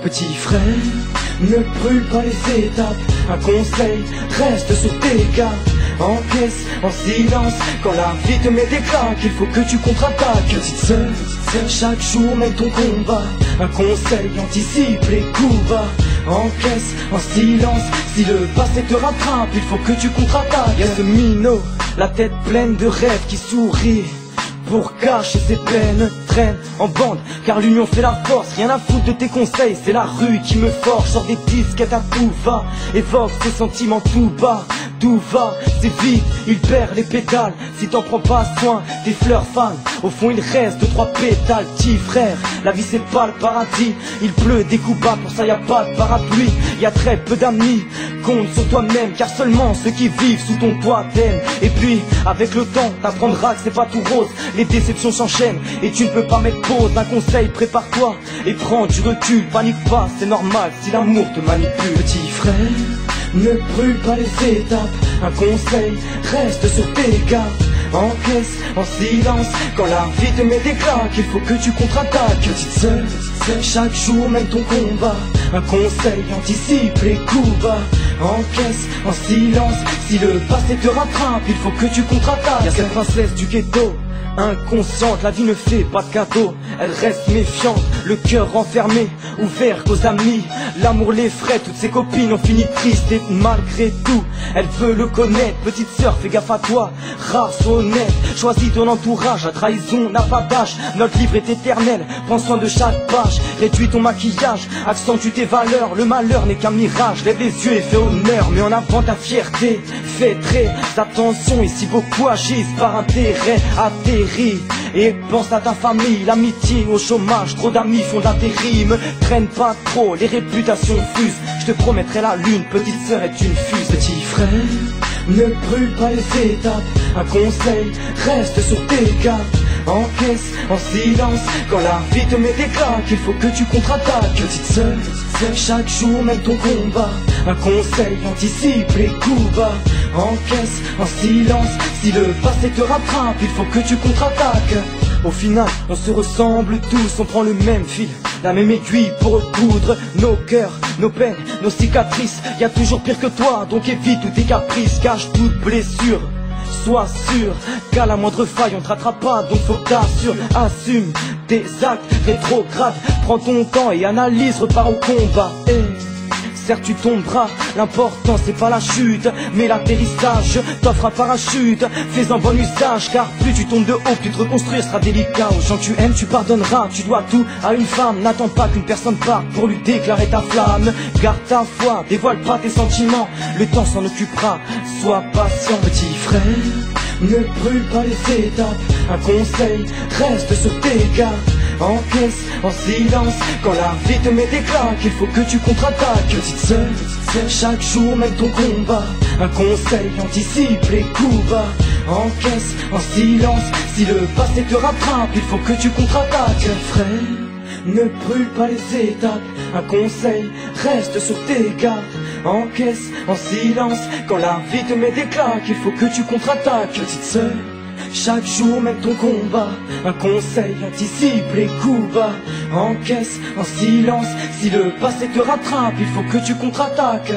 Petit frère, ne brûle pas les étapes. Un conseil, reste sur tes gardes. Encaisse en silence quand la vie te met des claques. Il faut que tu contre-attaques. Petite sœur, chaque jour mène ton combat. Un conseil, anticipe les coups bas. Encaisse en silence, si le passé te rattrape, il faut que tu contre-attaques. Y'a ce minot, la tête pleine de rêves qui sourit. Pour cacher ses peines, traîne en bande, car l'union fait la force. Rien à foutre de tes conseils, c'est la rue qui me force. Sors des disquettes à tout va, évoque tes sentiments tout bas. D'où va, c'est vite, il perd les pétales. Si t'en prends pas soin, tes fleurs fanent. Au fond il reste 2-3 pétales. Petit frère, la vie c'est pas le paradis. Il pleut des coups bas, pour ça y a pas de parapluie. Y a très peu d'amis, compte sur toi-même, car seulement ceux qui vivent sous ton toit t'aiment. Et puis, avec le temps, t'apprendras que c'est pas tout rose. Les déceptions s'enchaînent, et tu ne peux pas mettre pause. Un conseil, prépare-toi, et prends du recul. Panique pas, c'est normal si l'amour te manipule. Petit frère, ne brûle pas les étapes. Un conseil, reste sur tes gardes. Encaisse en silence quand la vie te met des claques. Il faut que tu contre-attaques. Petite sœur, chaque jour mène ton combat. Un conseil, anticipe les coups bas. Encaisse en silence, si le passé te rattrape, il faut que tu contre-attaques. Y'a cette princesse du ghetto, inconsciente, la vie ne fait pas de cadeau. Elle reste méfiante, le cœur renfermé, ouvert qu'aux amis. L'amour l'effraie, toutes ses copines ont fini tristes. Et malgré tout, elle veut le connaître. Petite sœur, fais gaffe à toi, rare, sois honnête. Choisis ton entourage, la trahison n'a pas d'âge. Notre livre est éternel, prends soin de chaque page. Réduis ton maquillage, accentue tes valeurs. Le malheur n'est qu'un mirage, lève les yeux et fais honneur. Mets en avant ta fierté, fais très attention. Ici beaucoup agissent par intérêt. Atterris et pense à ta famille. L'amitié au chômage, trop d'amis font de l'intérim. Traîne pas trop, les réputations fusent. Je te promettrai la lune, petite sœur est une fuse. Petit frère, ne brûle pas les étapes. Un conseil, reste sur tes gardes. Encaisse en silence quand la vie te met des claques. Il faut que tu contre-attaques. Petite sœur, chaque jour mène ton combat. Un conseil, anticipe les coups bas. Encaisse en silence, si le passé te rattrape, il faut que tu contre-attaques. Au final, on se ressemble tous, on prend le même fil, la même aiguille pour recoudre nos cœurs, nos peines, nos cicatrices. Y a toujours pire que toi, donc évite tous tes caprices. Cache toute blessure, sois sûr qu'à la moindre faille on te rattrape pas. Donc faut que t'assures, assume tes actes rétrogrades. Prends ton temps et analyse, repars au combat. Certes tu tomberas, l'important c'est pas la chute, mais l'atterrissage t'offre un parachute. Fais-en bon usage, car plus tu tombes de haut, plus te reconstruire sera délicat. Aux gens que tu aimes tu pardonneras, tu dois tout à une femme. N'attends pas qu'une personne parte pour lui déclarer ta flamme. Garde ta foi, dévoile pas tes sentiments, le temps s'en occupera, sois patient. Petit frère, ne brûle pas les étapes. Un conseil, reste sur tes gardes. Encaisse en silence quand la vie te met des claques. Il faut que tu contre-attaques. Petite sœur, chaque jour mène ton combat. Un conseil, anticipe les coups bas. Encaisse en silence, si le passé te rattrape, il faut que tu contre-attaques. Frère, ne brûle pas les étapes. Un conseil, reste sur tes gardes. Encaisse en silence quand la vie te met des claques. Il faut que tu contre-attaques. Petite sœur, chaque jour mène ton combat. Un conseil, anticipe les coups bas. Encaisse en silence, si le passé te rattrape, il faut que tu contre-attaques.